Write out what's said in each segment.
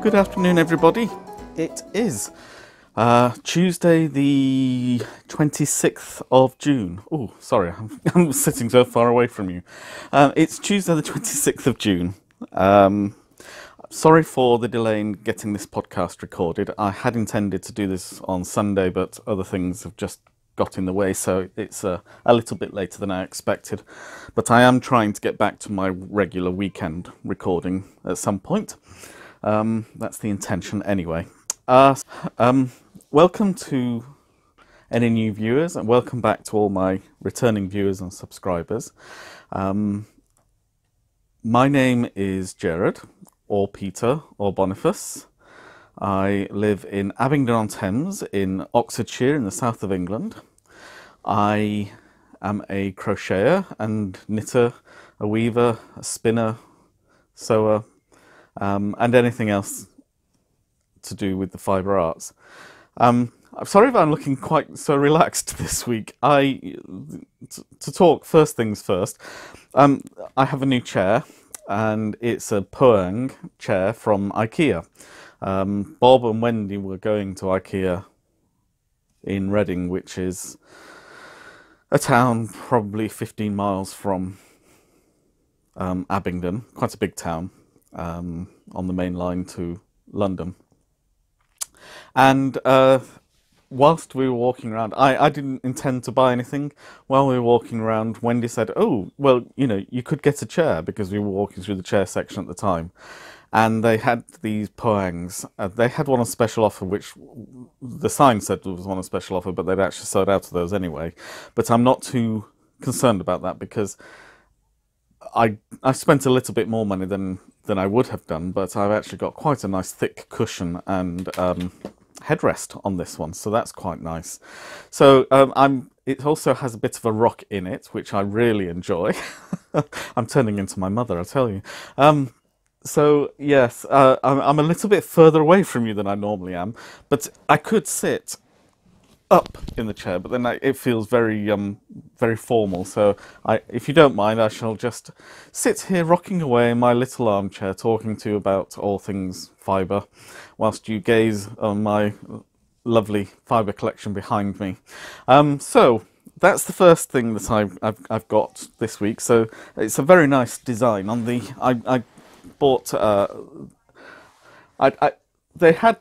Good afternoon, everybody. It is Tuesday the 26th of June. Oh, sorry, I'm sitting so far away from you. It's Tuesday the 26th of June. Sorry for the delay in getting this podcast recorded. I had intended to do this on Sunday, but other things have just got in the way, so it's a little bit later than I expected. But I am trying to get back to my regular weekend recording at some point. That's the intention anyway. Welcome to any new viewers, and welcome back to all my returning viewers and subscribers. My name is Jared, or Peter, or Boniface. I live in Abingdon-on-Thames in Oxfordshire in the south of England. I am a crocheter and knitter, a weaver, a spinner, sewer, and anything else to do with the fibre arts. I'm sorry if I'm looking quite so relaxed this week. To talk first things first, I have a new chair, and it's a Poang chair from IKEA. Bob and Wendy were going to IKEA in Reading, which is a town probably 15 miles from Abingdon, quite a big town, on the main line to London. And whilst we were walking around, I didn't intend to buy anything. While we were walking around, Wendy said, "Oh, well, you know, you could get a chair," because we were walking through the chair section at the time. And they had these Poangs. They had one on special offer, which the sign said was one on special offer, but they'd actually sold out of those anyway. But I'm not too concerned about that, because I spent a little bit more money than I would have done, but I've actually got quite a nice thick cushion and headrest on this one, so that's quite nice. So it also has a bit of a rock in it, which I really enjoy. I'm turning into my mother, I tell you. So yes, I'm a little bit further away from you than I normally am, but I could sit up in the chair, but then it feels very very formal. So if you don't mind, I shall just sit here rocking away in my little armchair, talking to you about all things fibre, whilst you gaze on my lovely fibre collection behind me. So that's the first thing that I've got this week. So it's a very nice design on the. I bought. They had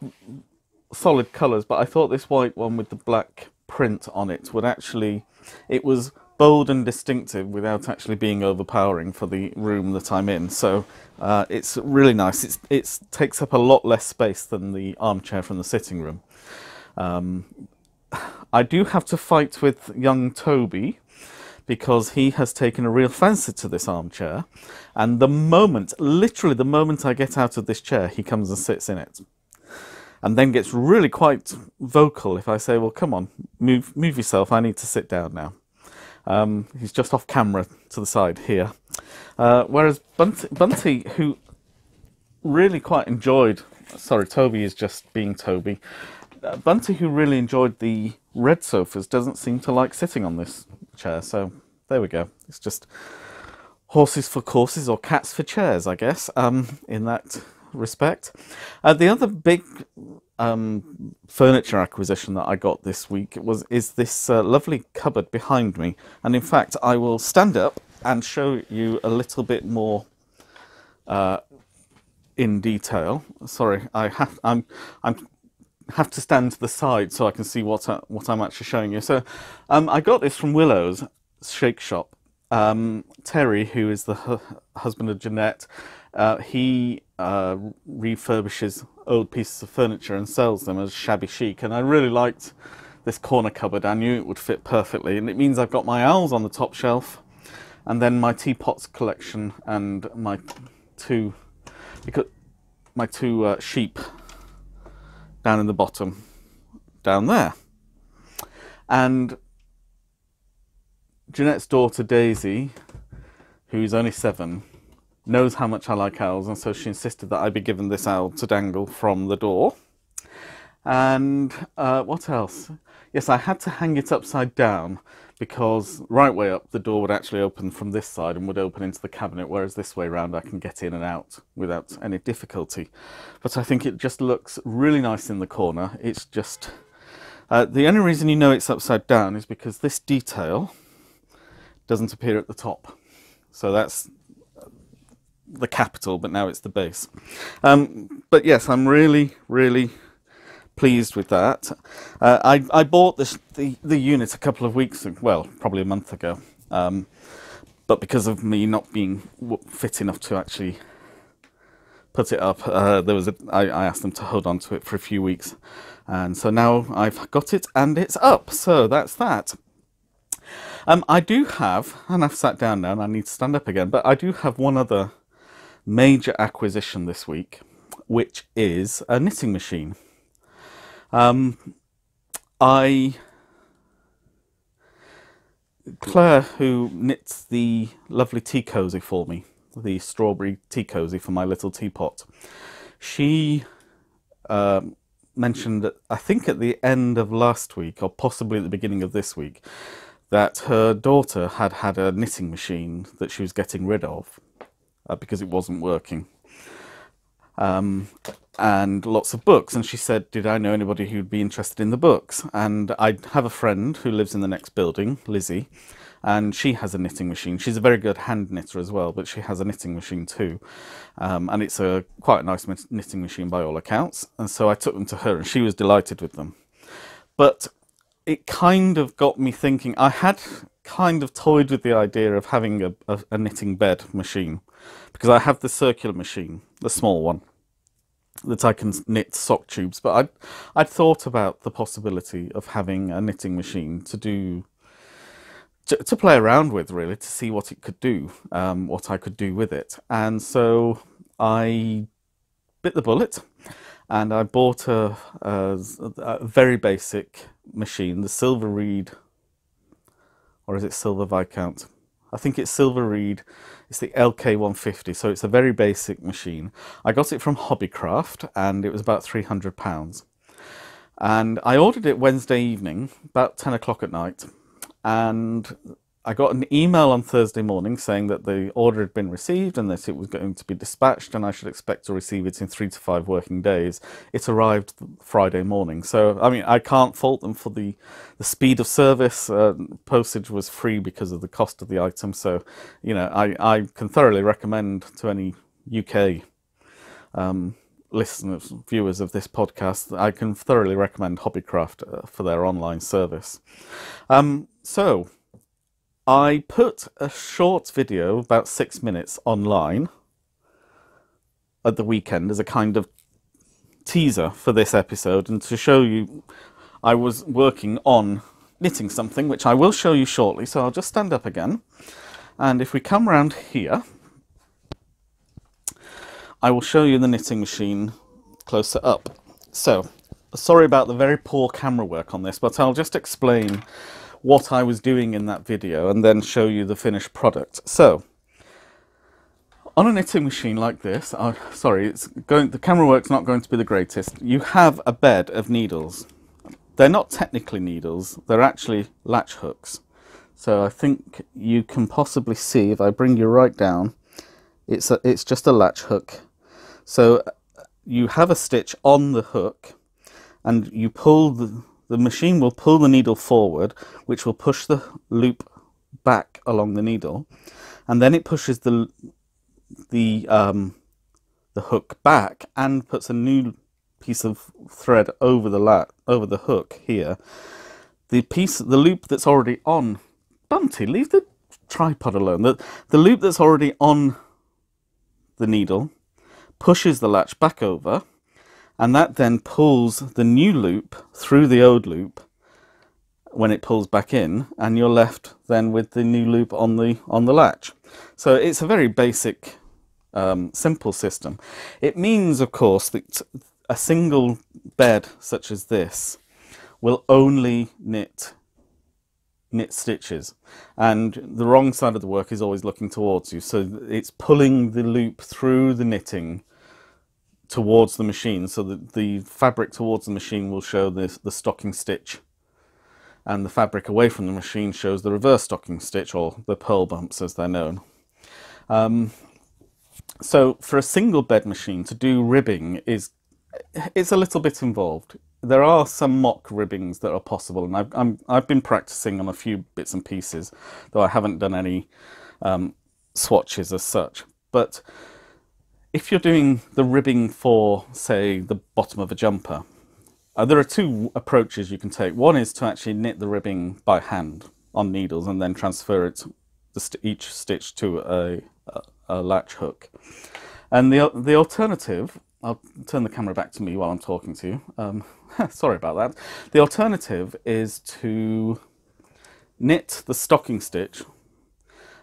solid colours, but I thought this white one with the black print on it would actually, it was bold and distinctive without actually being overpowering for the room that I'm in. So it's really nice. It takes up a lot less space than the armchair from the sitting room. I do have to fight with young Toby, because he has taken a real fancy to this armchair, and literally the moment I get out of this chair, he comes and sits in it. And then gets really quite vocal if I say, "Well, come on, move yourself, I need to sit down now." He's just off camera to the side here. Whereas Bunty, who really quite enjoyed... Sorry, Toby is just being Toby. Bunty, who really enjoyed the red sofas, doesn't seem to like sitting on this chair. So there we go. It's just horses for courses, or cats for chairs, I guess, in that respect. The other big furniture acquisition that I got this week is this lovely cupboard behind me, and in fact I will stand up and show you a little bit more in detail. Sorry, I have to stand to the side so I can see what I'm actually showing you. So I got this from Willow's Shake Shop. Terry, who is the husband of Jeanette, he refurbishes old pieces of furniture and sells them as shabby chic, and I really liked this corner cupboard. I knew it would fit perfectly, and it means I've got my owls on the top shelf, and then my teapots collection and my two sheep down in the bottom, down there. And Jeanette's daughter Daisy, who's only 7, knows how much I like owls, and so she insisted that I be given this owl to dangle from the door. And what else? Yes, I had to hang it upside down because right way up the door would actually open from this side and would open into the cabinet, whereas this way round I can get in and out without any difficulty. But I think it just looks really nice in the corner. It's just the only reason you know it's upside down is because this detail doesn't appear at the top. So that's the capital, but now it's the base. But yes, I'm really pleased with that. I bought the unit a couple of weeks ago, well, probably a month ago, but because of me not being fit enough to actually put it up, I asked them to hold on to it for a few weeks, and so now I've got it and it's up. So that's that. I do have, and I've sat down now and I need to stand up again, but I do have one other major acquisition this week, which is a knitting machine. Claire, who knits the lovely tea cosy for me, the strawberry tea cosy for my little teapot, she mentioned, I think at the end of last week, or possibly at the beginning of this week, that her daughter had a knitting machine that she was getting rid of because it wasn't working. And lots of books, and she said, did I know anybody who'd be interested in the books? And I have a friend who lives in the next building, Lizzie, and she has a knitting machine. She's a very good hand knitter as well, but she has a knitting machine too, and it's quite a nice knitting machine by all accounts. And so I took them to her and she was delighted with them. But it kind of got me thinking. I had kind of toyed with the idea of having a knitting bed machine, because I have the circular machine, the small one, that I can knit sock tubes, but I'd thought about the possibility of having a knitting machine to play around with, really, to see what it could do, what I could do with it. And so I bit the bullet and I bought a very basic machine, the Silver Reed, or is it Silver Viscount? I think it's Silver Reed. It's the LK150, so it's a very basic machine. I got it from Hobbycraft, and it was about £300. And I ordered it Wednesday evening, about 10 o'clock at night, and I got an email on Thursday morning saying that the order had been received and that it was going to be dispatched, and I should expect to receive it in 3 to 5 working days. It arrived Friday morning. So, I mean, I can't fault them for the speed of service. Postage was free because of the cost of the item. So, you know, I can thoroughly recommend to any UK listeners, viewers of this podcast, I can thoroughly recommend Hobbycraft for their online service. So I put a short video, about 6 minutes, online at the weekend as a kind of teaser for this episode, and to show you I was working on knitting something, which I will show you shortly. So I'll just stand up again, and if we come round here, I will show you the knitting machine closer up. So, sorry about the very poor camera work on this, but I'll just explain what I was doing in that video and then show you the finished product. So, on a knitting machine like this, the camera work's not going to be the greatest. You have a bed of needles. They're not technically needles, they're actually latch hooks. So I think you can possibly see, if I bring you right down, it's just a latch hook. So you have a stitch on the hook, and you pull the machine will pull the needle forward, which will push the loop back along the needle, and then it pushes the hook back and puts a new piece of thread over the hook here. The loop that's already on, Bunty, leave the tripod alone. The loop that's already on the needle pushes the latch back over, and that then pulls the new loop through the old loop when it pulls back in, and you're left then with the new loop on the latch. So it's a very basic, simple system. It means, of course, that a single bed such as this will only knit stitches, and the wrong side of the work is always looking towards you, so it's pulling the loop through the knitting towards the machine, so that the fabric towards the machine will show the stocking stitch and the fabric away from the machine shows the reverse stocking stitch, or the purl bumps as they're known. So for a single bed machine to do ribbing it's a little bit involved. There are some mock ribbings that are possible, and I've been practicing on a few bits and pieces, though I haven't done any swatches as such. But if you're doing the ribbing for, say, the bottom of a jumper, there are two approaches you can take. One is to actually knit the ribbing by hand on needles and then transfer it, each stitch, to a latch hook. And the alternative, I'll turn the camera back to me while I'm talking to you. Sorry about that. The alternative is to knit the stocking stitch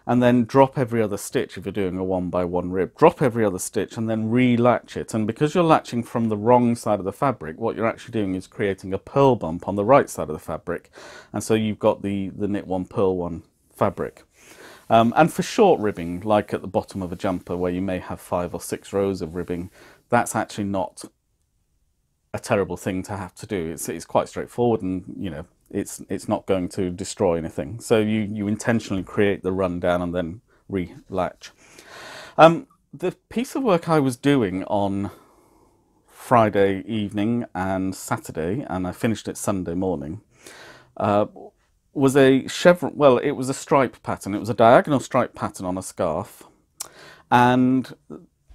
and then drop every other stitch. If you're doing a 1x1 rib, drop every other stitch and then re-latch it. And because you're latching from the wrong side of the fabric, what you're actually doing is creating a purl bump on the right side of the fabric. And so you've got the knit one, purl one fabric. And for short ribbing, like at the bottom of a jumper where you may have 5 or 6 rows of ribbing, that's actually not a terrible thing to have to do. It's quite straightforward, and you know, it's not going to destroy anything. So you intentionally create the run down and then re-latch. The piece of work I was doing on Friday evening and Saturday, and I finished it Sunday morning, was a chevron. Well, it was a stripe pattern. It was a diagonal stripe pattern on a scarf, and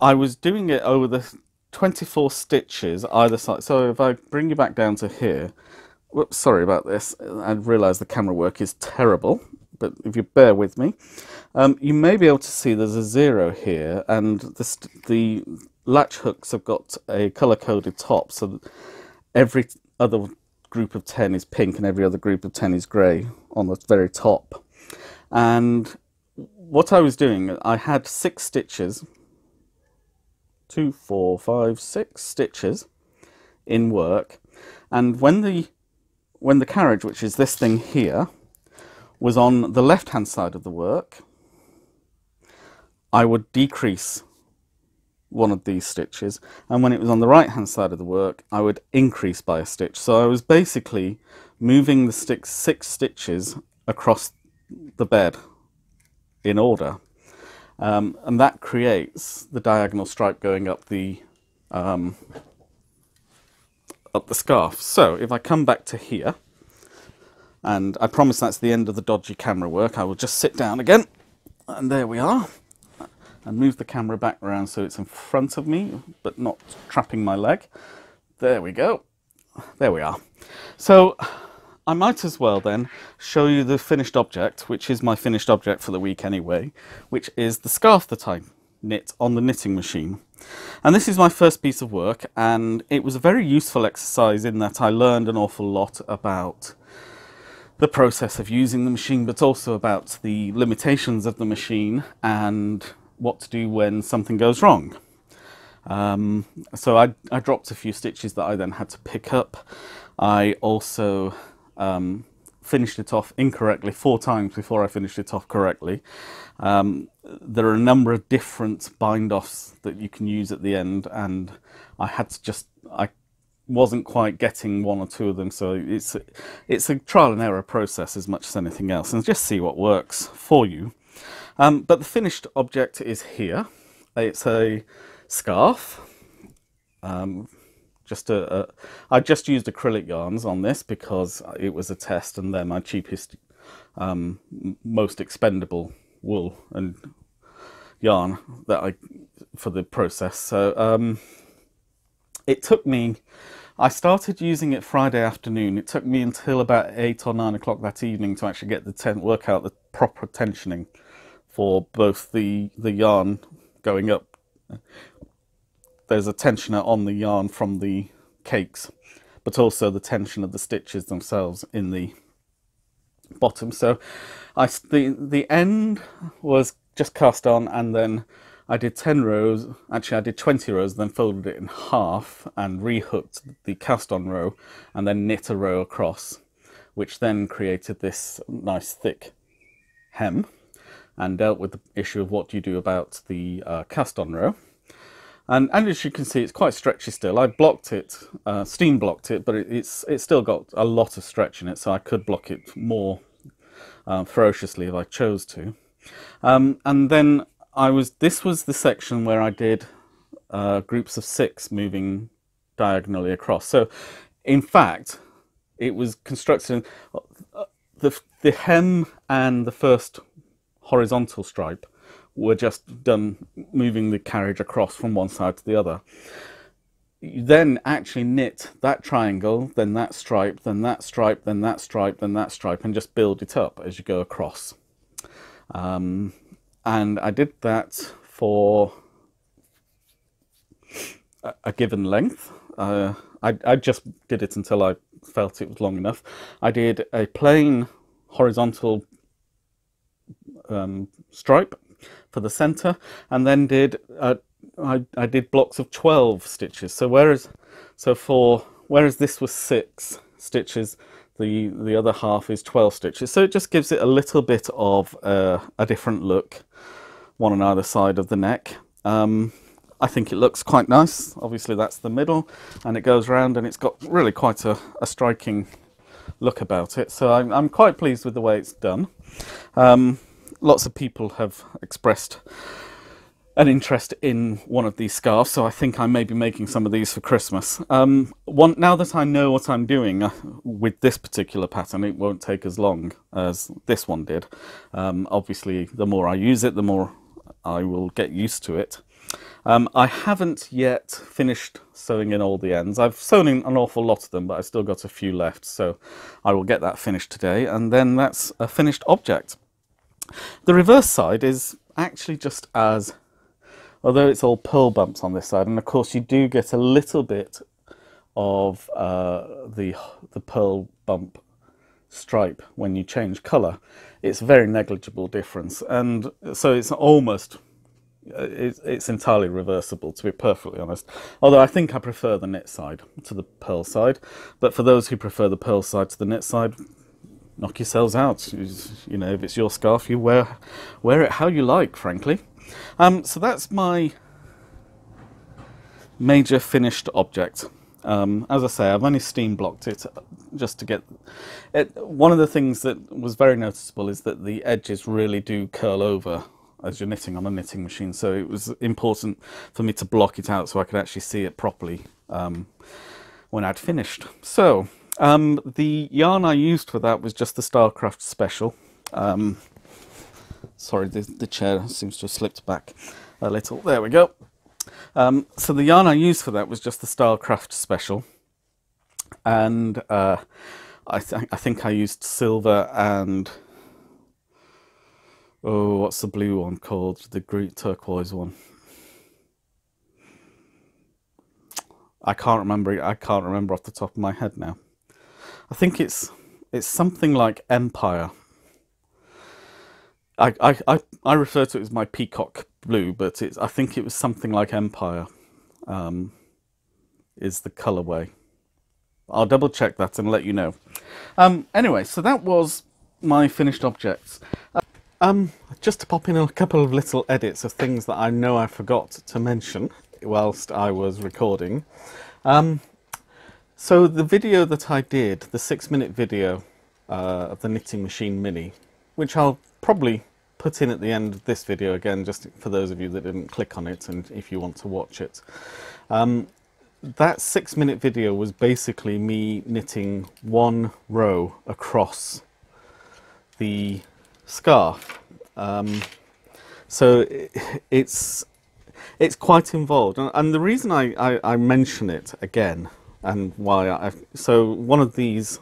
I was doing it over the 24 stitches either side. So if I bring you back down to here, whoops, sorry about this, I realise the camera work is terrible, but if you bear with me, you may be able to see there's a 0 here, and the latch hooks have got a colour-coded top, so that every other group of 10 is pink and every other group of 10 is grey on the very top. And what I was doing, I had 6 stitches, 2, 4, 5, 6 stitches in work, and when the carriage, which is this thing here, was on the left hand side of the work, I would decrease one of these stitches, and when it was on the right hand side of the work, I would increase by a stitch. So I was basically moving the 6 stitches across the bed in order. And that creates the diagonal stripe going up the scarf. So if I come back to here, and I promise that's the end of the dodgy camera work, I will just sit down again, and there we are, and move the camera back around so it's in front of me but not trapping my leg. There we go. There we are. So I might as well then show you the finished object, which is my finished object for the week anyway, which is the scarf that I knit on the knitting machine. And this is my first piece of work, and it was a very useful exercise in that I learned an awful lot about the process of using the machine, but also about the limitations of the machine and what to do when something goes wrong. So I dropped a few stitches that I then had to pick up. I also finished it off incorrectly 4 times before I finished it off correctly. There are a number of different bind-offs that you can use at the end, and I wasn't quite getting 1 or 2 of them, so it's a trial and error process as much as anything else, and just see what works for you. But the finished object is here. It's a scarf. I just used acrylic yarns on this because it was a test, and they're my cheapest, most expendable wool and yarn for the process. So it took me, I started using it Friday afternoon. It took me until about 8 or 9 o'clock that evening to actually get work out the proper tensioning for both the yarn going up. There's a tensioner on the yarn from the cakes, but also the tension of the stitches themselves in the bottom. So the end was just cast on, and then I did 10 rows, actually I did 20 rows, then folded it in half and rehooked the cast on row and then knit a row across, which then created this nice thick hem and dealt with the issue of what do you do about the cast on row. And as you can see, it's quite stretchy still. I blocked it, steam blocked it, but it's still got a lot of stretch in it, so I could block it more ferociously if I chose to. And then this was the section where I did groups of 6 moving diagonally across. So in fact, it was constructed, the hem and the first horizontal stripe were just done moving the carriage across from one side to the other. You then actually knit that triangle, then that stripe, then that stripe, then that stripe, then that stripe, and just build it up as you go across. And I did that for a given length. I just did it until I felt it was long enough. I did a plain horizontal stripe for the center, and then I did blocks of 12 stitches. So whereas this was 6 stitches, the other half is 12 stitches. So it just gives it a little bit of a different look, one on either side of the neck. I think it looks quite nice. Obviously that's the middle, and it goes round, and it's got really quite a striking look about it. So I'm quite pleased with the way it's done. Lots of people have expressed an interest in one of these scarves, so I think I may be making some of these for Christmas. Now that I know what I'm doing with this particular pattern, it won't take as long as this one did. Obviously, the more I use it, the more I will get used to it. I haven't yet finished sewing in all the ends. I've sewn in an awful lot of them, but I've still got a few left, so I will get that finished today, and then that's a finished object. The reverse side is actually just as, although it's all pearl bumps on this side, and of course you do get a little bit of the pearl bump stripe when you change colour. It's a very negligible difference, and so it's almost, it's entirely reversible, to be perfectly honest. Although I think I prefer the knit side to the pearl side, but for those who prefer the pearl side to the knit side, knock yourselves out. You know, if it's your scarf, you wear it how you like, frankly. So that's my major finished object. As I say, I've only steam blocked it just to get it. One of the things that was very noticeable is that the edges really do curl over as you're knitting on a knitting machine, so it was important for me to block it out so I could actually see it properly when I'd finished. So the yarn I used for that was just the Stylcraft Special. Sorry, the chair seems to have slipped back a little. There we go. So the yarn I used for that was just the Stylcraft Special, and I think I used silver and, oh, what's the blue one called? The green turquoise one. I can't remember. I can't remember off the top of my head now. I think it's something like Empire. I refer to it as my peacock blue, but I think it was something like Empire is the colourway. I'll double check that and let you know. Anyway, so that was my finished objects. Just to pop in a couple of little edits of things that I know I forgot to mention whilst I was recording. So the video that I did, the 6-minute video of the Knitting Machine Mini, which I'll probably put in at the end of this video again, just for those of you that didn't click on it and if you want to watch it. That 6-minute video was basically me knitting one row across the scarf. So it's quite involved, and the reason I mention it again and why so one of these,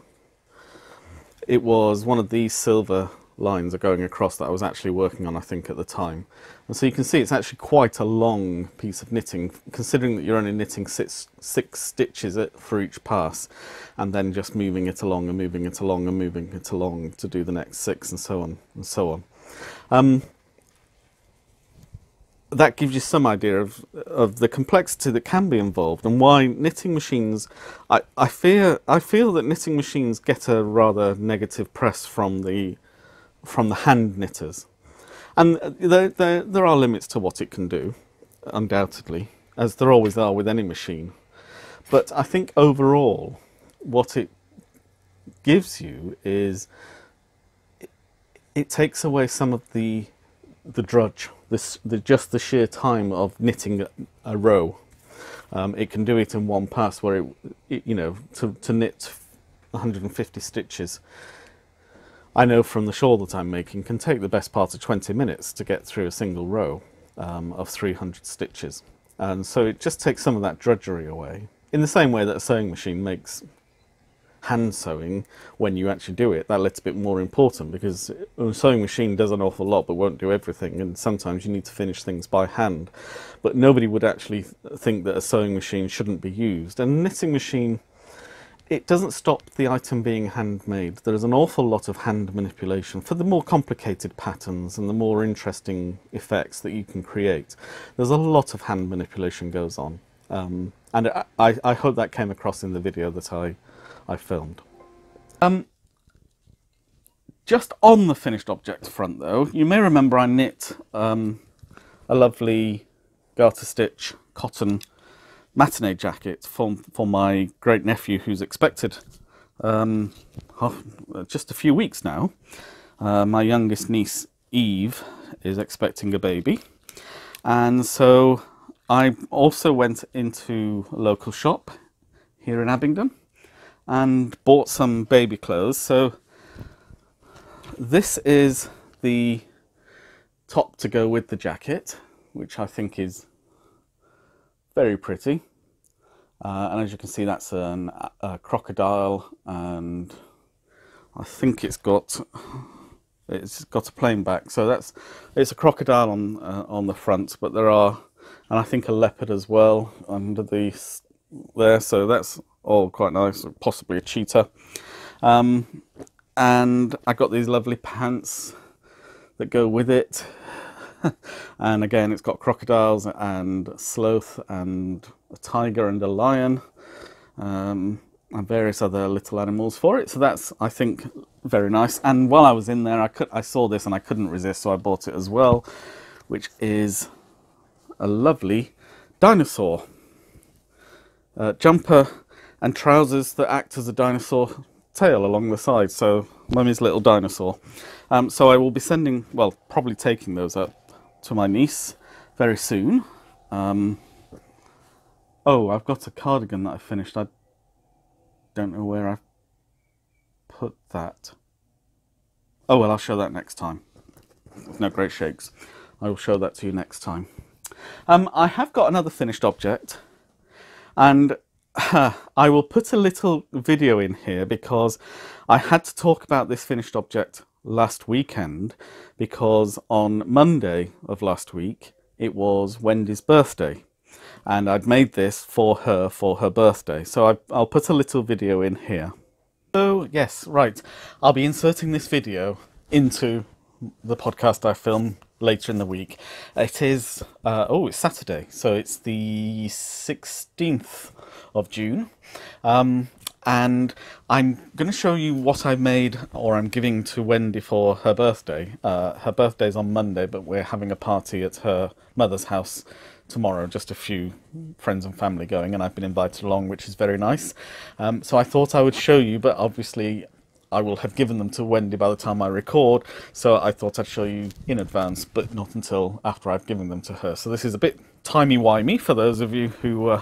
it was one of these silver lines are going across that I was actually working on, I think, at the time. And so you can see it's actually quite a long piece of knitting, considering that you're only knitting six stitches for each pass, and then just moving it along and moving it along and moving it along to do the next 6, and so on and so on. That gives you some idea of the complexity that can be involved, and why knitting machines, I feel that knitting machines get a rather negative press from the hand knitters, and there are limits to what it can do, undoubtedly. as there always are with any machine. But I think overall, what it gives you is it takes away some of the drudge, just the sheer time of knitting a row. It can do it in one pass, where you know, to knit 150 stitches, I know from the shawl that I'm making, can take the best part of 20 minutes to get through a single row of 300 stitches. And so it just takes some of that drudgery away. In the same way that a sewing machine makes hand sewing, when you actually do it, that little bit more important, because a sewing machine does an awful lot but won't do everything, and sometimes you need to finish things by hand. But nobody would actually think that a sewing machine shouldn't be used. And a knitting machine, it doesn't stop the item being handmade. There's an awful lot of hand manipulation for the more complicated patterns and the more interesting effects that you can create. There's a lot of hand manipulation goes on, and I hope that came across in the video that I filmed. Just on the finished object front though, you may remember I knit a lovely garter stitch cotton matinee jacket for my great nephew, who's expected just a few weeks now. My youngest niece Eve is expecting a baby, and so I also went into a local shop here in Abingdon and bought some baby clothes. So this is the top to go with the jacket, which I think is very pretty. And as you can see, that's a crocodile, and I think it's got a plain back. So it's a crocodile on the front, but there are, and I think a leopard as well under there. So that's all quite nice, possibly a cheetah. And I got these lovely pants that go with it. And again, it's got crocodiles and sloth and a tiger and a lion, and various other little animals for it. So that's, I think, very nice. And while I was in there, I saw this and I couldn't resist, so I bought it as well, which is a lovely dinosaur jumper and trousers that act as a dinosaur tail along the side. So Mummy's little dinosaur. So I will be sending, well, probably taking those up to my niece very soon. Oh, I've got a cardigan that I finished. I don't know where I've put that. Oh well, I'll show that next time. No great shakes. I will show that to you next time. I have got another finished object, and I will put a little video in here because I had to talk about this finished object last weekend, because on Monday of last week it was Wendy's birthday, and I'd made this for her birthday. So I'll put a little video in here. So yes, right, I'll be inserting this video into the podcast I film later in the week. It is it's Saturday, so it's the 16th of June. And I'm going to show you what I made, or I'm giving to Wendy for her birthday. Her birthday's on Monday, but we're having a party at her mother's house tomorrow, just a few friends and family going, and I've been invited along, which is very nice. So I thought I would show you, but obviously I will have given them to Wendy by the time I record, so I thought I'd show you in advance, but not until after I've given them to her. So this is a bit timey-wimey for those of you who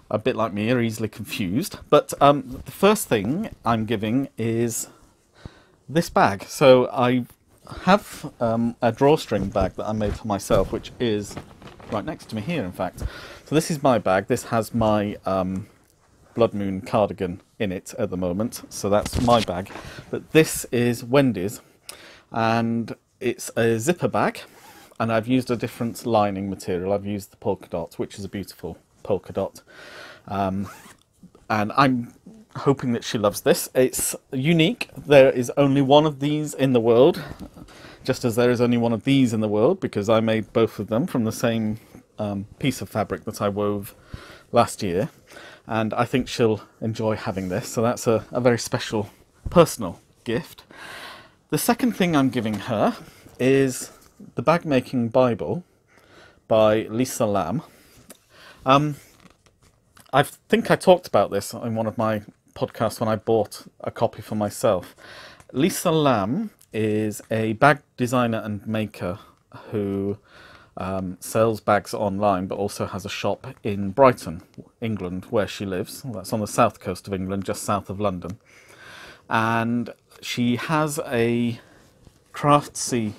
a bit like me are easily confused. But the first thing I'm giving is this bag. So I have a drawstring bag that I made for myself, which is right next to me here, in fact. So this is my bag. This has my Blood Moon cardigan in it at the moment, so that's my bag. But this is Wendy's, and it's a zipper bag, and I've used a different lining material. I've used the polka dot, which is a beautiful polka dot, and I'm hoping that she loves this. It's unique. There is only one of these in the world, just as there is only one of these in the world, because I made both of them from the same piece of fabric that I wove last year, and I think she'll enjoy having this, so that's a very special personal gift. The second thing I'm giving her is the Bag Making Bible by Lisa Lamb. I think I talked about this in one of my podcasts when I bought a copy for myself. Lisa Lamb is a bag designer and maker who sells bags online, but also has a shop in Brighton, England, where she lives. That's on the south coast of England, just south of London. And she has a Craftsy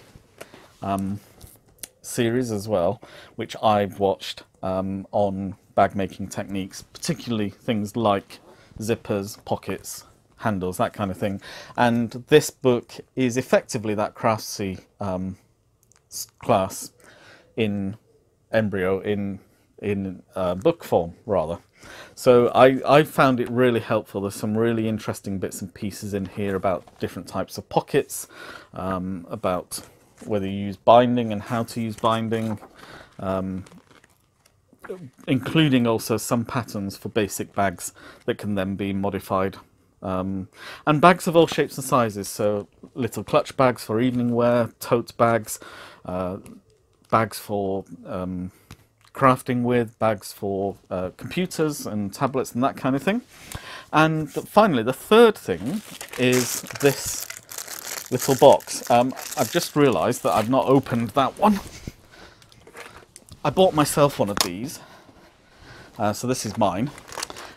series as well, which I've watched on bag making techniques, particularly things like zippers, pockets, handles, that kind of thing. And this book is effectively that Craftsy class in embryo, in book form rather. So I found it really helpful. There's some really interesting bits and pieces in here about different types of pockets, about whether you use binding and how to use binding, including also some patterns for basic bags that can then be modified. And bags of all shapes and sizes, so little clutch bags for evening wear, tote bags, bags for crafting with, bags for computers and tablets and that kind of thing. And finally, the third thing is this little box. I've just realised that I've not opened that one. I bought myself one of these, so this is mine,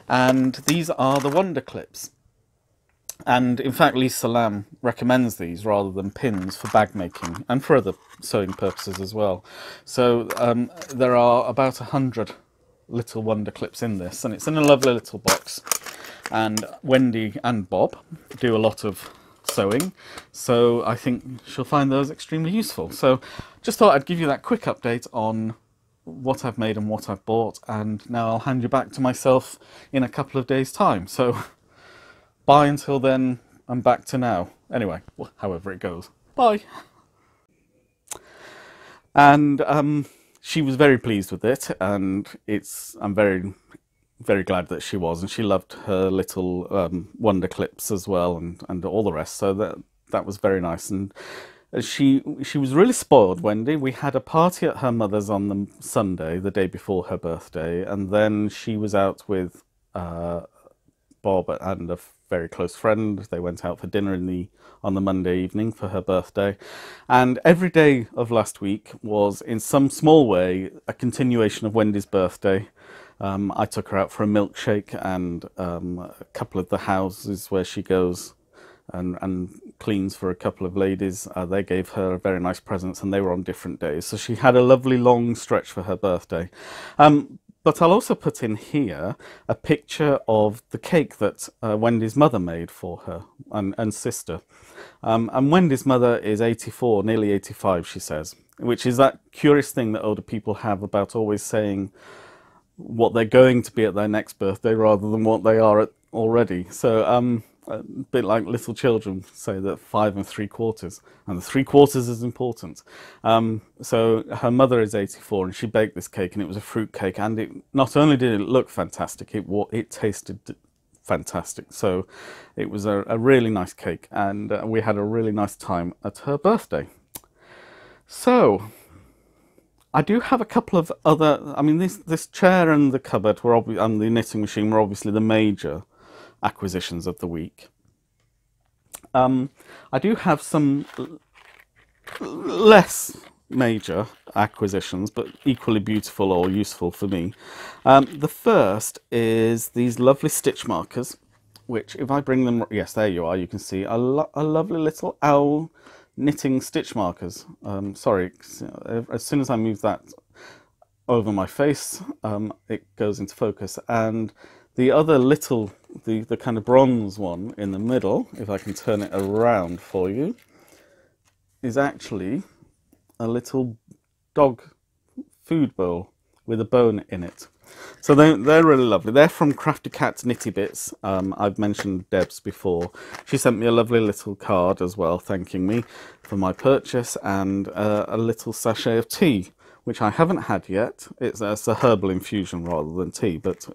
and these are the Wonder Clips. And in fact, Lisa Lamb recommends these rather than pins for bag making and for other sewing purposes as well. So there are about 100 little Wonder Clips in this, and it's in a lovely little box. And Wendy and Bob do a lot of sewing, so I think she'll find those extremely useful. So just thought I'd give you that quick update on what I've made and what I've bought, and now I'll hand you back to myself in a couple of days' time. So bye until then, I'm back to now. Anyway, however it goes. Bye. And she was very pleased with it, and I'm very, very glad that she was, and she loved her little Wonder Clips as well, and all the rest. So that was very nice. And she was really spoiled, Wendy. We had a party at her mother's on the Sunday, the day before her birthday, and then she was out with Bob and a very close friend. They went out for dinner on the Monday evening for her birthday, and every day of last week was in some small way a continuation of Wendy's birthday. I took her out for a milkshake, and a couple of the houses where she goes and cleans for a couple of ladies, they gave her very nice presents, and they were on different days. So she had a lovely long stretch for her birthday. But I'll also put in here a picture of the cake that Wendy's mother made for her and sister. And Wendy's mother is 84, nearly 85, she says, which is that curious thing that older people have about always saying what they're going to be at their next birthday rather than what they are at already. So a bit like little children say that 5 3/4, and the 3/4 is important. So her mother is 84, and she baked this cake, and it was a fruit cake, and it not only did it look fantastic, it tasted fantastic. So it was a really nice cake, and we had a really nice time at her birthday. So I do have a couple of other, I mean, this chair and the cupboard and the knitting machine were obviously the major acquisitions of the week. I do have some less major acquisitions, but equally beautiful or useful for me. The first is these lovely stitch markers, which if I bring them, yes, there you are, you can see a lovely little owl knitting stitch markers. Sorry, as soon as I move that over my face, it goes into focus. And the other little, the kind of bronze one in the middle, if I can turn it around for you, is actually a little dog food bowl with a bone in it. So they're really lovely. They're from Crafty Cat's Knitty Bits. I've mentioned Deb's before. She sent me a lovely little card as well, thanking me for my purchase, and a little sachet of tea, which I haven't had yet. It's a herbal infusion rather than tea, but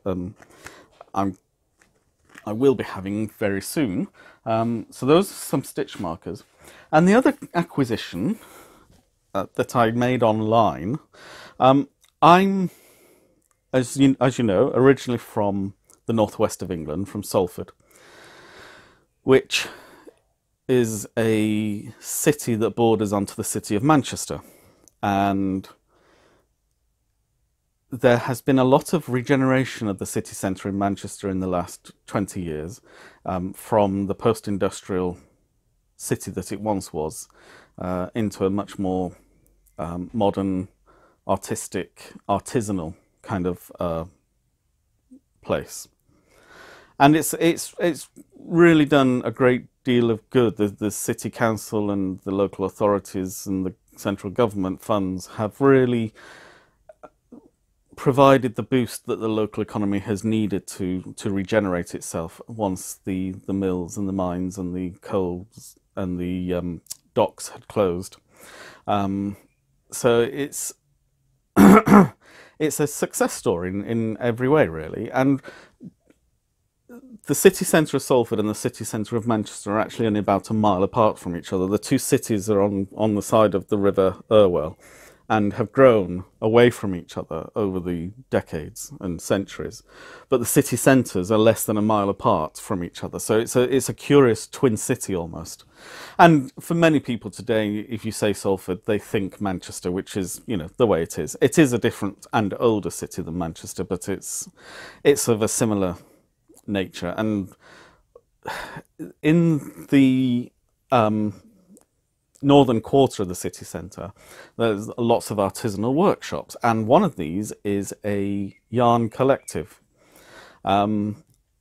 I will be having very soon. So those are some stitch markers. And the other acquisition that I made online, I'm as you know, originally from the northwest of England, from Salford, which is a city that borders onto the city of Manchester. And there has been a lot of regeneration of the city centre in Manchester in the last 20 years, from the post-industrial city that it once was, into a much more modern, artistic, artisanal kind of place. And it's really done a great deal of good. The city council and the local authorities and the central government funds have really provided the boost that the local economy has needed to regenerate itself once the mills and the mines and the coals and the docks had closed. So it's it's a success story in every way, really. And the city centre of Salford and the city centre of Manchester are actually only about a mile apart from each other. The two cities are on the side of the River Irwell and have grown away from each other over the decades and centuries. But the city centres are less than a mile apart from each other. So it's a curious twin city almost. And for many people today, if you say Salford, they think Manchester, which is, you know, the way it is. It is a different and older city than Manchester, but it's of a similar nature. And in the northern quarter of the city centre, there's lots of artisanal workshops, and one of these is a yarn collective,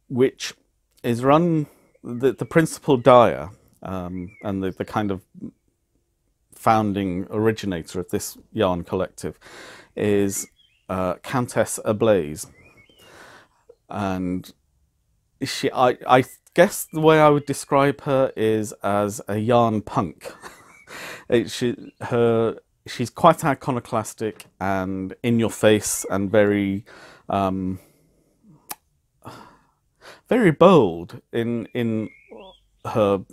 which is run, the principal dyer and the kind of founding originator of this yarn collective is Countess Ablaze. And I guess the way I would describe her is as a yarn punk. She's quite iconoclastic and in your face and very very bold in her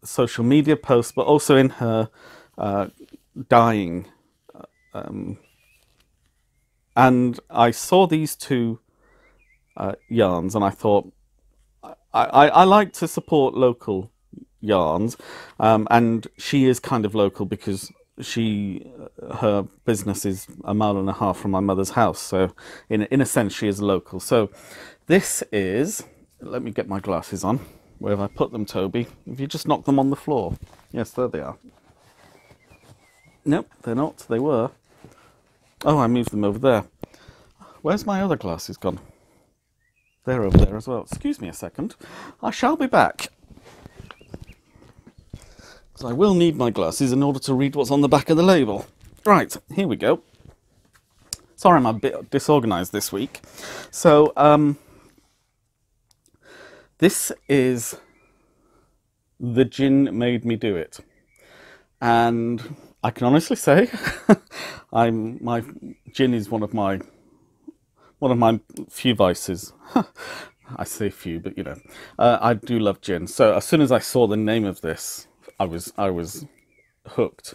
social media posts, but also in her dyeing. And I saw these two yarns, and I thought I like to support local yarns, and she is kind of local because her business is a mile and a half from my mother's house, so in a sense she is local. So this is, let me get my glasses on. Where have I put them, Toby? Have you just knocked them on the floor? Yes, there they are. Nope, they're not. They were. Oh, I moved them over there. Where's my other glasses gone? They're over there as well. Excuse me a second. I shall be back. So I will need my glasses in order to read what's on the back of the label. Right, here we go. Sorry, I'm a bit disorganised this week. So, this is The Gin Made Me Do It. And I can honestly say, my gin is one of my few vices. I say few, but you know, I do love gin. So as soon as I saw the name of this, I was hooked.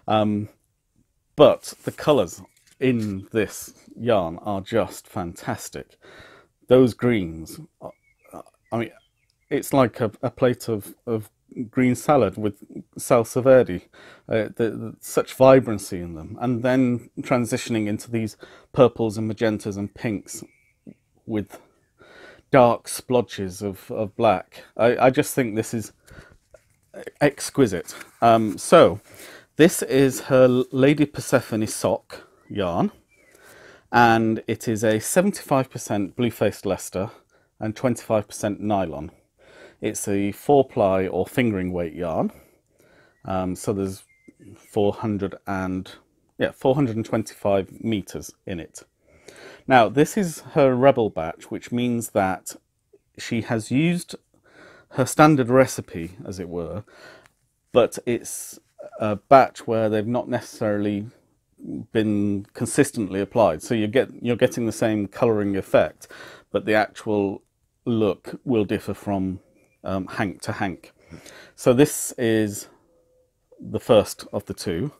But the colours in this yarn are just fantastic. Those greens, I mean, it's like a plate of green salad with salsa verde. Such vibrancy in them, and then transitioning into these purples and magentas and pinks with dark splotches of black. I just think this is exquisite. So this is her Lady Persephone sock yarn, and it is a 75% blue-faced Leicester and 25% nylon. It's a 4-ply or fingering weight yarn. So there's 425 meters in it. Now this is her Rebel batch, which means that she has used her standard recipe, as it were, but it's a batch where they've not necessarily been consistently applied. So you're getting the same colouring effect, but the actual look will differ from hank to hank. So this is the first of the two,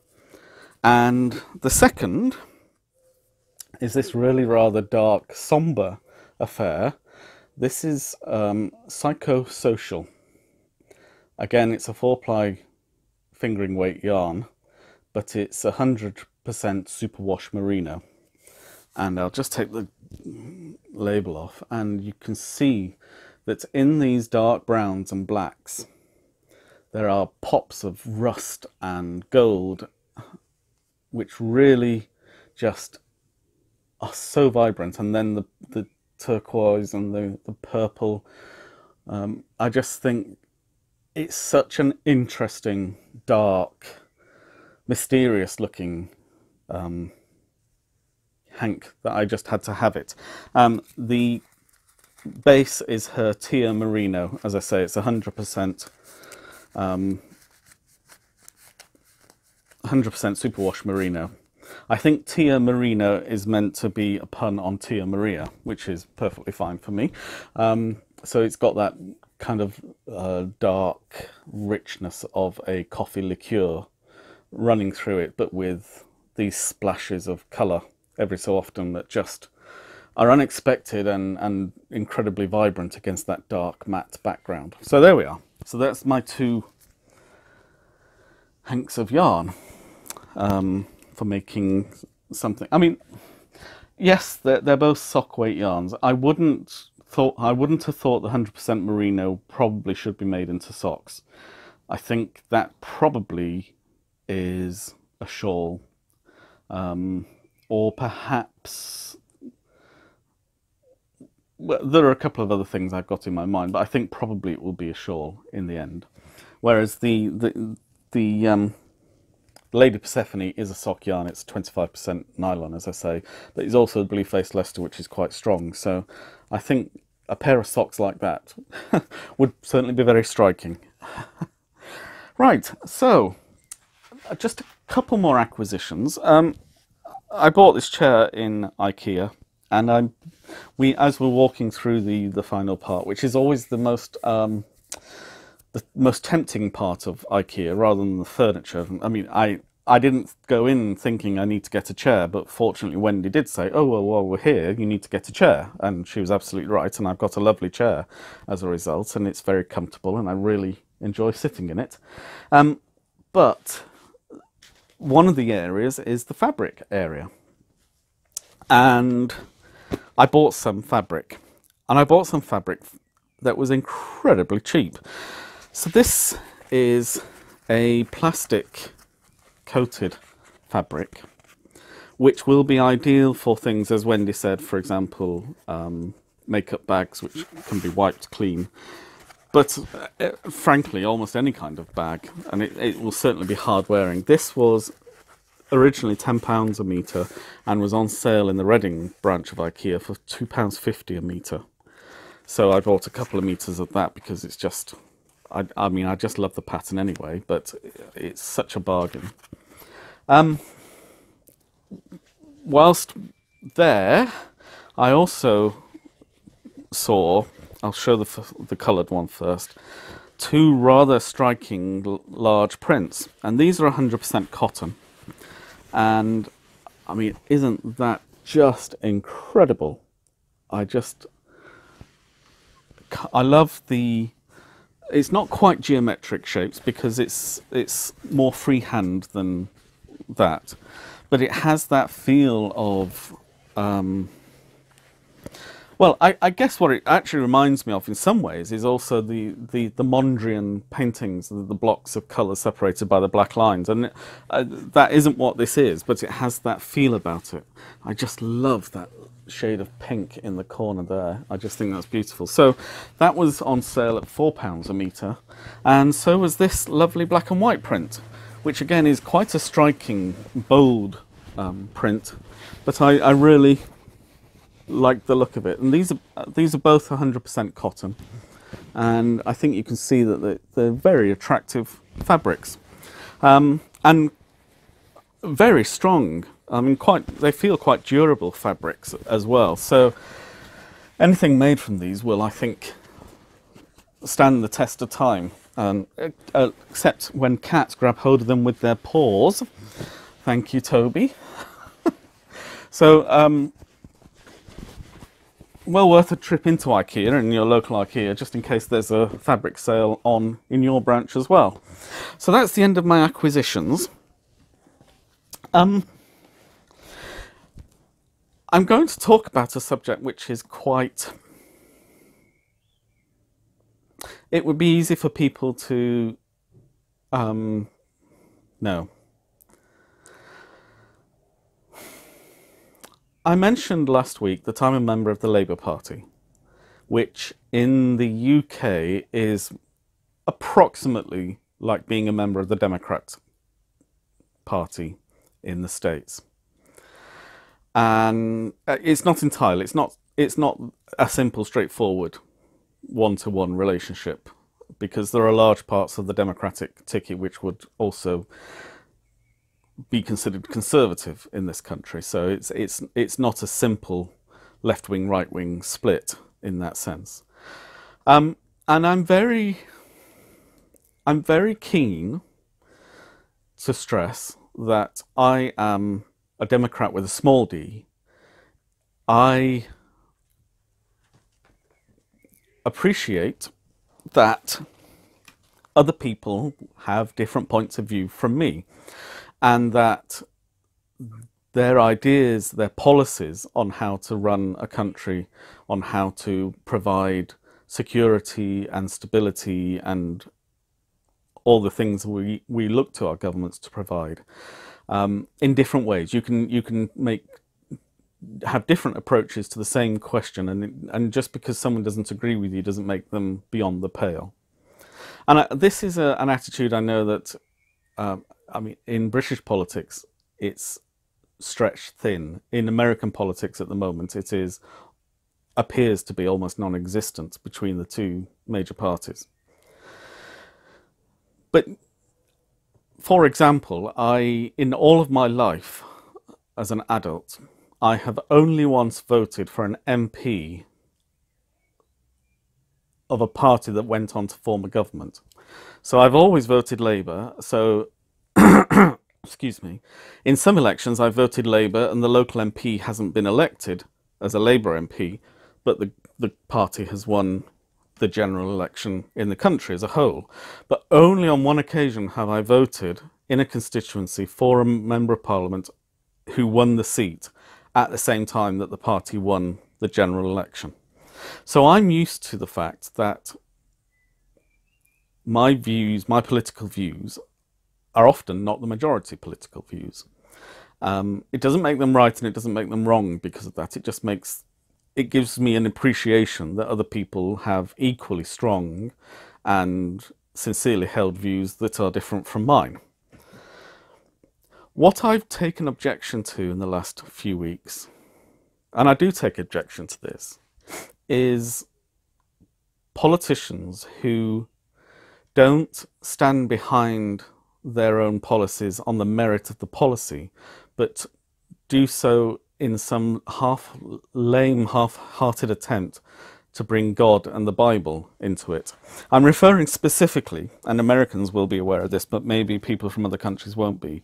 and the second is this really rather dark, somber affair. This is Psychosocial. Again, it's a 4-ply fingering weight yarn, but it's 100% superwash merino. And I'll just take the label off, and you can see that in these dark browns and blacks, there are pops of rust and gold, which really just are so vibrant. And then the turquoise and the purple. I just think it's such an interesting, dark, mysterious looking hank that I just had to have it. The base is her Tia Merino. As I say, it's 100% 100% superwash merino. I think Tia Merino is meant to be a pun on Tia Maria, which is perfectly fine for me. So it's got that kind of dark richness of a coffee liqueur running through it, but with these splashes of colour every so often that just are unexpected and incredibly vibrant against that dark matte background. So there we are. So that's my two hanks of yarn for making something. I mean, yes, they're both sock weight yarns. I wouldn't have thought the 100% merino probably should be made into socks. I think that probably is a shawl, or perhaps, well, there are a couple of other things I've got in my mind, but I think probably it will be a shawl in the end. Whereas the Lady Persephone is a sock yarn. It's 25% nylon, as I say, but it's also a blue-faced Leicester, which is quite strong. So I think a pair of socks like that would certainly be very striking. Right, so just a couple more acquisitions. I bought this chair in IKEA, and as we're walking through the final part, which is always the most tempting part of IKEA rather than the furniture. I mean, I didn't go in thinking I need to get a chair, but fortunately Wendy did say, oh, well, while we're here, you need to get a chair. And she was absolutely right, and I've got a lovely chair as a result, and it's very comfortable, and I really enjoy sitting in it. But one of the areas is the fabric area. And I bought some fabric, and I bought some fabric that was incredibly cheap. So this is a plastic coated fabric, which will be ideal for things, as Wendy said, for example, makeup bags, which can be wiped clean. But frankly, almost any kind of bag, and it will certainly be hard wearing. This was originally £10 a metre and was on sale in the Reading branch of IKEA for £2.50 a metre. So I bought a couple of metres of that because it's just, I mean, I just love the pattern anyway, but it's such a bargain. Whilst there, I also saw, I'll show the coloured one first, two rather striking large prints, and these are 100% cotton. And I mean, isn't that just incredible? I love it's not quite geometric shapes because it's more freehand than that, but it has that feel of well, I guess what it actually reminds me of in some ways is also the Mondrian paintings, the blocks of colour separated by the black lines, and that isn't what this is, but it has that feel about it. I just love that shade of pink in the corner there. I just think that's beautiful. So that was on sale at £4 a metre, and so was this lovely black and white print, which again is quite a striking, bold print, but I really like the look of it. And these are both 100% cotton, and I think you can see that they're very attractive fabrics, and very strong. I mean, they feel quite durable fabrics as well. So anything made from these will, I think, stand the test of time, except when cats grab hold of them with their paws. Thank you, Toby. So, well worth a trip into IKEA and your local IKEA, just in case there's a fabric sale on in your branch as well. So that's the end of my acquisitions. I'm going to talk about a subject which is quite... It would be easy for people to know. I mentioned last week that I'm a member of the Labour Party, which in the UK is approximately like being a member of the Democrat Party in the States. And it's not entirely, it's not a simple, straightforward one-to-one relationship, because there are large parts of the Democratic ticket which would also be considered conservative in this country. So it's not a simple left-wing, right-wing split in that sense. And I'm very keen to stress that I am a Democrat with a small d. I appreciate that other people have different points of view from me, and that their ideas, their policies on how to run a country, on how to provide security and stability and all the things we look to our governments to provide, in different ways. You can have different approaches to the same question, and just because someone doesn't agree with you doesn't make them beyond the pale. And this is an attitude I know that, I mean, in British politics, it's stretched thin. In American politics at the moment, it appears to be almost non-existent between the two major parties. But, for example, in all of my life as an adult, I have only once voted for an MP of a party that went on to form a government. So I've always voted Labour. So, excuse me, in some elections I voted Labour and the local MP hasn't been elected as a Labour MP, but the party has won the general election in the country as a whole. But only on one occasion have I voted in a constituency for a Member of Parliament who won the seat at the same time that the party won the general election. So I'm used to the fact that my views, my political views, are often not the majority political views. It doesn't make them right and it doesn't make them wrong because of that. It gives me an appreciation that other people have equally strong and sincerely held views that are different from mine. What I've taken objection to in the last few weeks, and I do take objection to this, is politicians who don't stand behind their own policies on the merit of the policy, but do so in some half-lame, half-hearted attempt to bring God and the Bible into it. I'm referring specifically, and Americans will be aware of this, but maybe people from other countries won't be.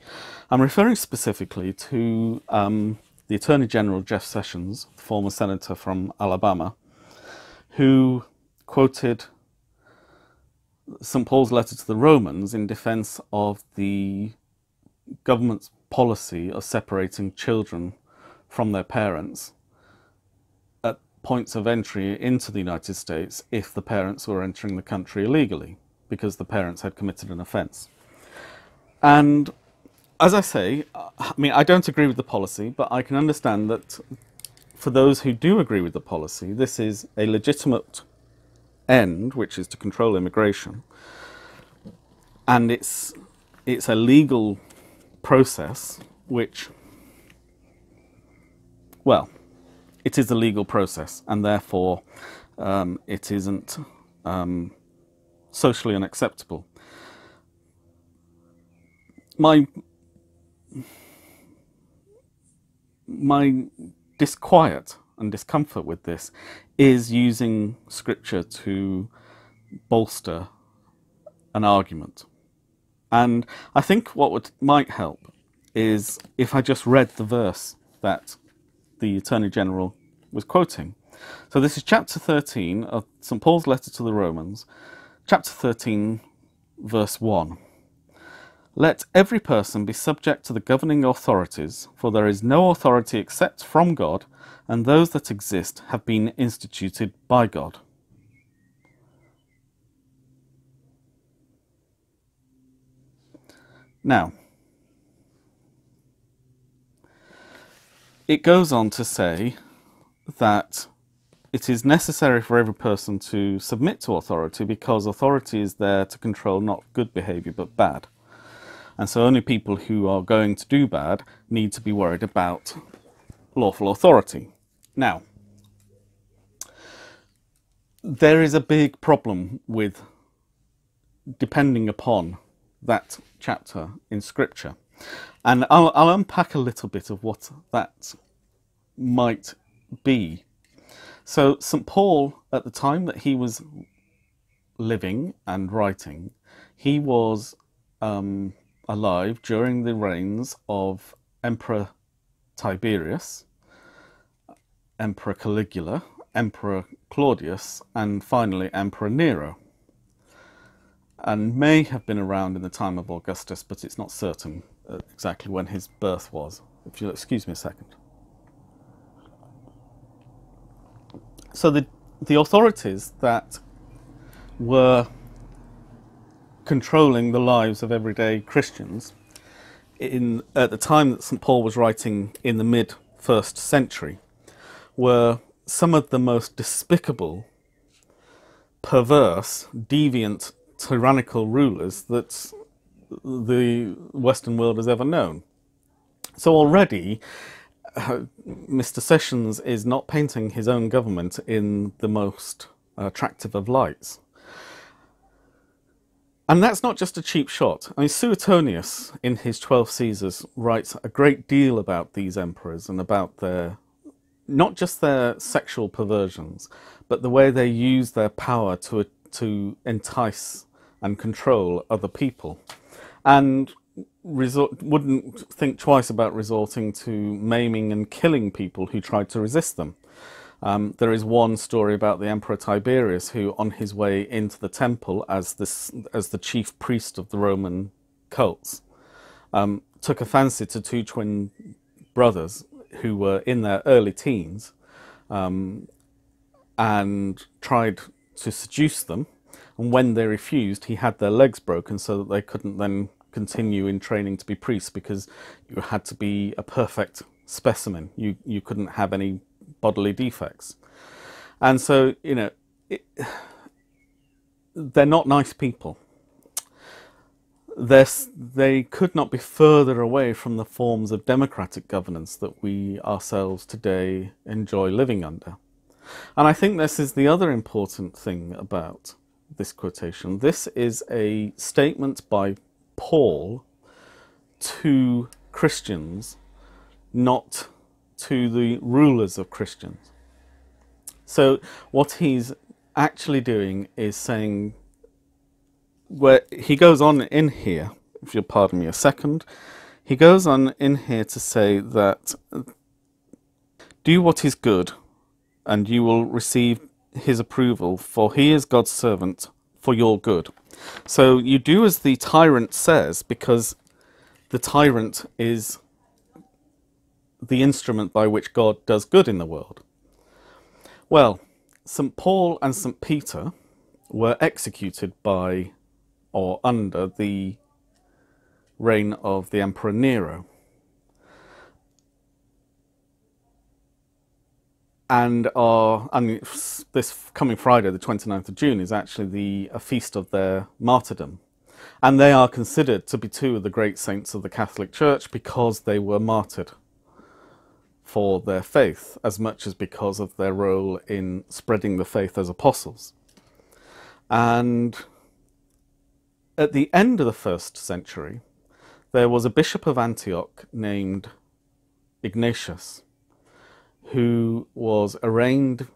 I'm referring specifically to the Attorney General, Jeff Sessions, the former senator from Alabama, who quoted St. Paul's letter to the Romans in defense of the government's policy of separating children from their parents at points of entry into the United States if the parents were entering the country illegally because the parents had committed an offence. And as I say, I mean, I don't agree with the policy, but I can understand that for those who do agree with the policy, this is a legitimate end, which is to control immigration, and it's a legal process which, well, it is a legal process, and therefore it isn't socially unacceptable. My disquiet and discomfort with this is using scripture to bolster an argument. And I think what might help is if I just read the verse that the Attorney General was quoting. So this is chapter 13 of St. Paul's letter to the Romans, chapter 13, verse 1. Let every person be subject to the governing authorities, for there is no authority except from God, and those that exist have been instituted by God. Now, it goes on to say that it is necessary for every person to submit to authority because authority is there to control not good behaviour but bad. And so only people who are going to do bad need to be worried about lawful authority. Now, there is a big problem with depending upon that chapter in Scripture. And I'll unpack a little bit of what that might be. So St. Paul, at the time that he was living and writing, he was alive during the reigns of Emperor Tiberius, Emperor Caligula, Emperor Claudius, and finally Emperor Nero. And may have been around in the time of Augustus, but it's not certain exactly when his birth was. If you'll excuse me a second. So the authorities that were controlling the lives of everyday Christians at the time that St. Paul was writing in the mid-1st century were some of the most despicable, perverse, deviant, tyrannical rulers that the Western world has ever known. So already Mr. Sessions is not painting his own government in the most attractive of lights. And that's not just a cheap shot. I mean, Suetonius, in his 12 Caesars, writes a great deal about these emperors and about their, not just their sexual perversions, but the way they use their power to entice and control other people. And wouldn't think twice about resorting to maiming and killing people who tried to resist them. There is one story about the Emperor Tiberius who, on his way into the temple as the chief priest of the Roman cults, took a fancy to two twin brothers who were in their early teens and tried to seduce them. And when they refused, he had their legs broken so that they couldn't then continue in training to be priests, because you had to be a perfect specimen. You couldn't have any bodily defects. And so, you know, they're not nice people. They could not be further away from the forms of democratic governance that we ourselves today enjoy living under. And I think this is the other important thing about this quotation. This is a statement by Paul to Christians, not to the rulers of Christians. So what he's actually doing is saying, where he goes on in here, if you'll pardon me a second, he goes on in here to say that do what is good and you will receive his approval, for he is God's servant for your good. So you do as the tyrant says, because the tyrant is the instrument by which God does good in the world. Well, St. Paul and St. Peter were executed by or under the reign of the Emperor Nero. And this coming Friday, the 29th of June, is actually a feast of their martyrdom. And they are considered to be two of the great saints of the Catholic Church because they were martyred for their faith, as much as because of their role in spreading the faith as apostles. And at the end of the 1st century, there was a bishop of Antioch named Ignatius, who was arraigned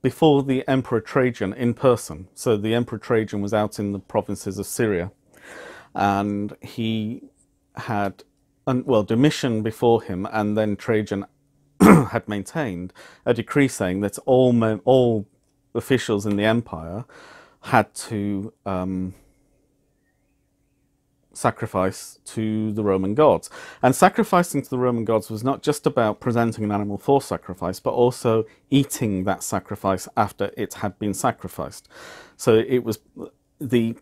before the Emperor Trajan in person. So the Emperor Trajan was out in the provinces of Syria, and he had Domitian before him, and then Trajan had maintained a decree saying that all officials in the empire had to sacrifice to the Roman gods. And sacrificing to the Roman gods was not just about presenting an animal for sacrifice, but also eating that sacrifice after it had been sacrificed. So it was the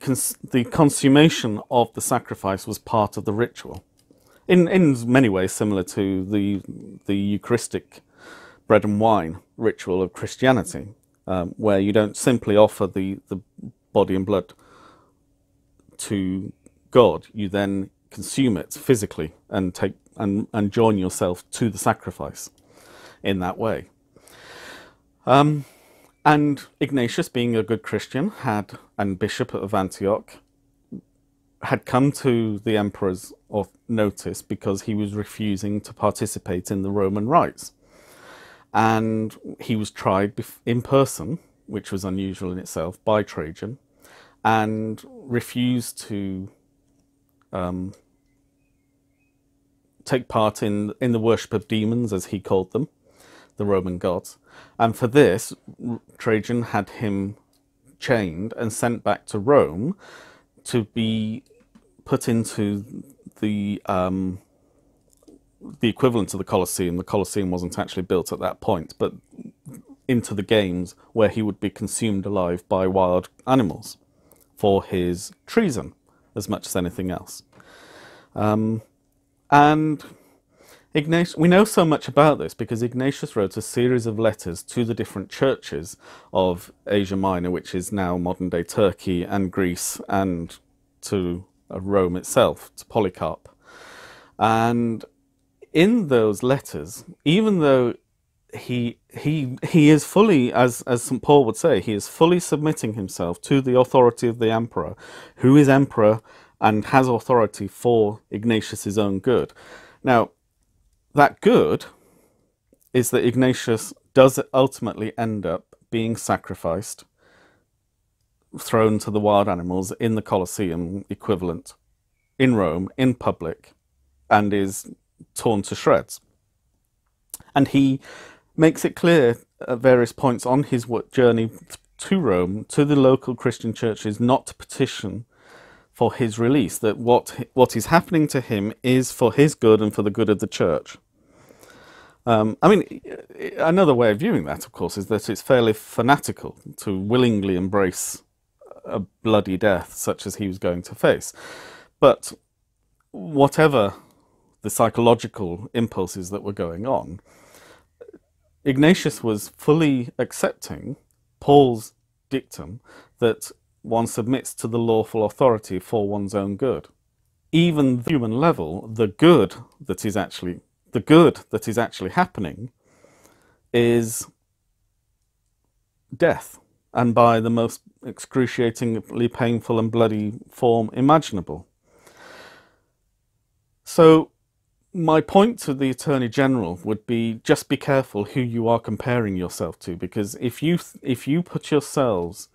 consummation of the sacrifice was part of the ritual. In many ways similar to the Eucharistic bread and wine ritual of Christianity, where you don't simply offer the body and blood to God, you then consume it physically and join yourself to the sacrifice in that way. And Ignatius, being a good Christian, and Bishop of Antioch, had come to the emperor's notice because he was refusing to participate in the Roman rites. And he was tried in person, which was unusual in itself, by Trajan, and refused to take part in the worship of demons, as he called them, the Roman gods. And for this, Trajan had him chained and sent back to Rome to be put into the equivalent of the Colosseum. The Colosseum wasn't actually built at that point, but into the games where he would be consumed alive by wild animals for his treason, as much as anything else. And Ignatius, we know so much about this because Ignatius wrote a series of letters to the different churches of Asia Minor, which is now modern-day Turkey and Greece, and to Rome itself, to Polycarp. And in those letters, even though he is fully, as St. Paul would say, he is fully submitting himself to the authority of the emperor, who is emperor and has authority for Ignatius's own good. Now, that good is that Ignatius does ultimately end up being sacrificed, thrown to the wild animals in the Colosseum equivalent, in Rome, in public, and is torn to shreds. And he makes it clear at various points on his journey to Rome, to the local Christian churches, not to petition for his release, that what is happening to him is for his good and for the good of the church. I mean, another way of viewing that, of course, is that it's fairly fanatical to willingly embrace a bloody death such as he was going to face. But whatever the psychological impulses that were going on, Ignatius was fully accepting Paul's dictum that one submits to the lawful authority for one's own good. Even at the human level, the good that is actually happening is death, and by the most excruciatingly painful and bloody form imaginable. So my point to the Attorney General would be, just be careful who you are comparing yourself to, because if you put yourselves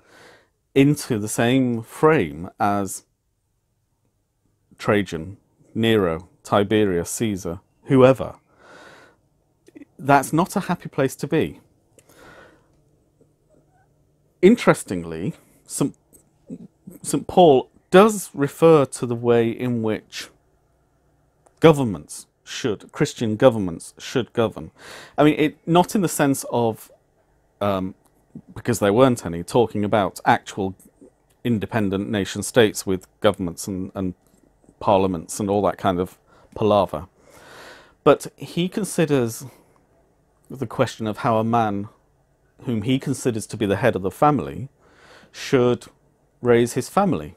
into the same frame as Trajan, Nero, Tiberius, Caesar, whoever, that's not a happy place to be. Interestingly, St. Paul does refer to the way in which Christian governments should govern. I mean, not in the sense of, because there weren't any, talking about actual independent nation states with governments and parliaments and all that kind of palaver. But he considers the question of how a man whom he considers to be the head of the family should raise his family.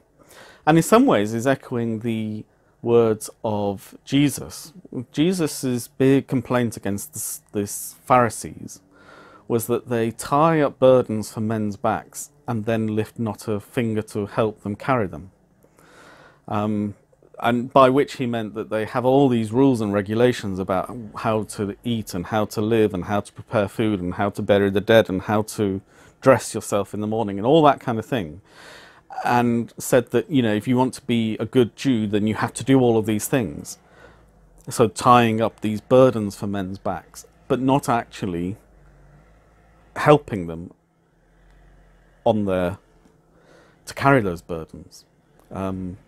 And in some ways is echoing the words of Jesus. Jesus's big complaint against this Pharisees was that they tie up burdens for men's backs and then lift not a finger to help them carry them. And by which he meant that they have all these rules and regulations about how to eat and how to live and how to prepare food and how to bury the dead and how to dress yourself in the morning and all that kind of thing. And said that, you know, if you want to be a good Jew, then you have to do all of these things. So tying up these burdens for men's backs. but not actually helping them on their to carry those burdens. And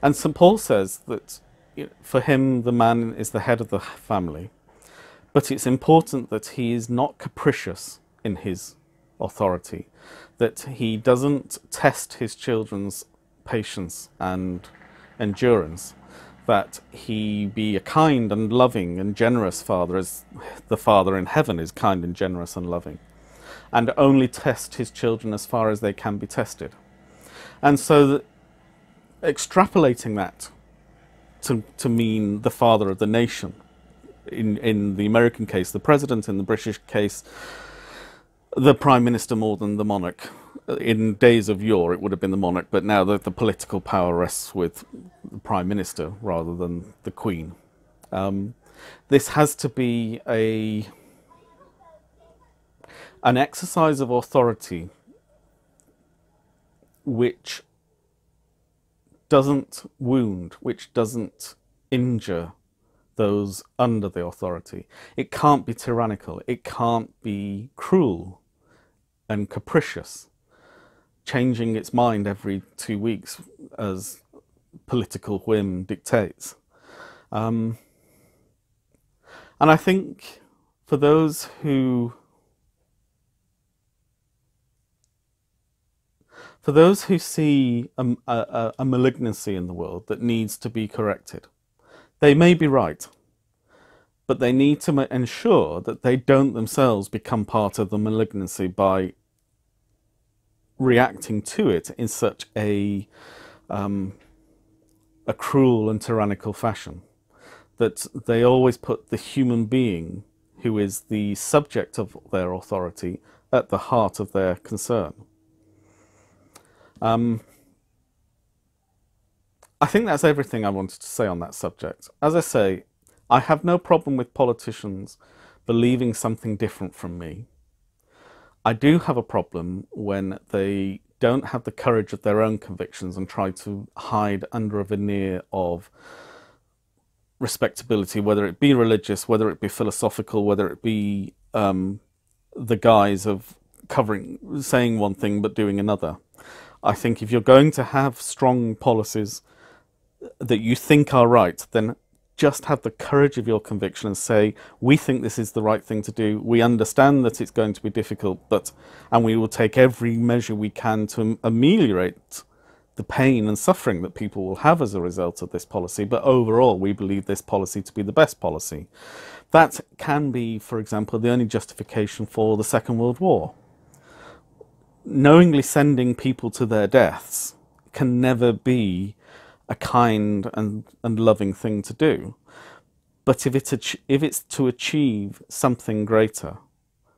St. Paul says that for him the man is the head of the family, but it's important that he is not capricious in his authority, that he doesn't test his children's patience and endurance, that he be a kind and loving and generous father as the Father in heaven is kind and generous and loving, and only test his children as far as they can be tested. And so extrapolating that to mean the father of the nation, in the American case the president, in the British case the prime minister more than the monarch. In days of yore it would have been the monarch, but now the political power rests with the prime minister rather than the queen. This has to be an exercise of authority which doesn't wound, which doesn't injure those under the authority. It can't be tyrannical, it can't be cruel and capricious, changing its mind every 2 weeks as political whim dictates. And I think for those who see a malignancy in the world that needs to be corrected, they may be right, but they need to ensure that they don't themselves become part of the malignancy by reacting to it in such a cruel and tyrannical fashion, that they always put the human being who is the subject of their authority at the heart of their concern. I think that's everything I wanted to say on that subject. As I say, I have no problem with politicians believing something different from me. I do have a problem when they don't have the courage of their own convictions and try to hide under a veneer of respectability, whether it be religious, whether it be philosophical, whether it be the guise of saying one thing but doing another. I think if you're going to have strong policies that you think are right, then just have the courage of your conviction and say, we think this is the right thing to do. We understand that it's going to be difficult, and we will take every measure we can to ameliorate the pain and suffering that people will have as a result of this policy. But overall, we believe this policy to be the best policy. That can be, for example, the only justification for the Second World War. Knowingly sending people to their deaths can never be a kind and loving thing to do. But if it's to achieve something greater,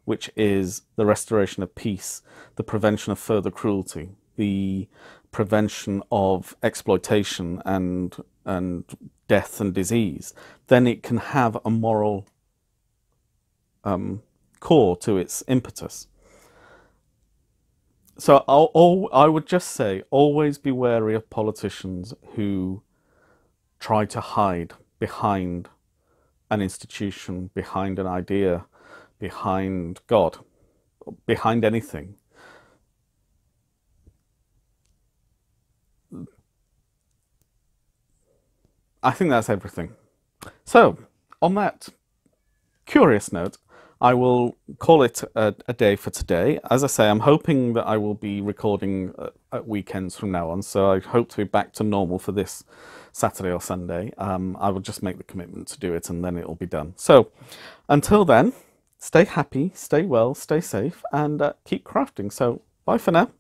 which is the restoration of peace, the prevention of further cruelty, the prevention of exploitation and death and disease, then it can have a moral core to its impetus. So I would just say, always be wary of politicians who try to hide behind an institution, behind an idea, behind God, behind anything. I think that's everything. So, on that curious note, I will call it a day for today. As I say, I'm hoping that I will be recording at weekends from now on, so I hope to be back to normal for this Saturday or Sunday. I will just make the commitment to do it and then it'll be done. So, until then, stay happy, stay well, stay safe, and keep crafting. So, bye for now.